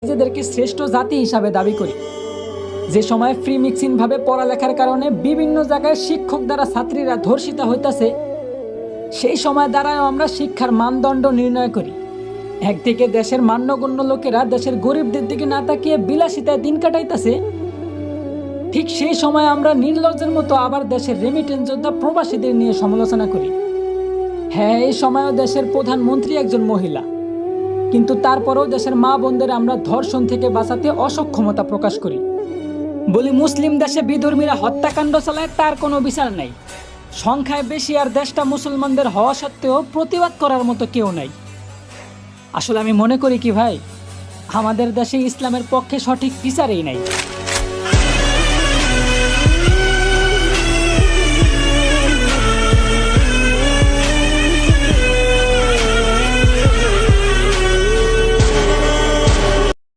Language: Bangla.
নিজেদেরকে শ্রেষ্ঠ জাতি হিসাবে দাবি করি। যে সময় ফ্রি মিক্সিং ভাবে পড়ালেখার কারণে বিভিন্ন জায়গায় শিক্ষক দ্বারা ছাত্রীরা ধর্ষিত হইতাছে, সেই সময় দ্বারাও আমরা শিক্ষার মানদণ্ড নির্ণয় করি। একদিকে দেশের মান্যগণ্য লোকেরা দেশের গরিবদের দিকে না তাকিয়ে বিলাসিতায় দিন কাটাইতেছে, ঠিক সেই সময় আমরা নির্লজ্জের মতো আবার দেশের রেমিটেন্স যোদ্ধা প্রবাসীদের নিয়ে সমালোচনা করি। হ্যাঁ, এই সময়ও দেশের প্রধানমন্ত্রী একজন মহিলা, কিন্তু তারপরেও দেশের মা বোনদের আমরা ধর্ষণ থেকে বাঁচাতে অসক্ষমতা প্রকাশ করি। বলি মুসলিম দেশে বিধর্মীরা হত্যাকাণ্ড চালায়, তার কোনো বিচার নাই। সংখ্যায় বেশি আর দেশটা মুসলমানদের হওয়া সত্ত্বেও প্রতিবাদ করার মতো কেউ নাই। আসলে আমি মনে করি কি ভাই, আমাদের দেশে ইসলামের পক্ষে সঠিক বিচারই নাই।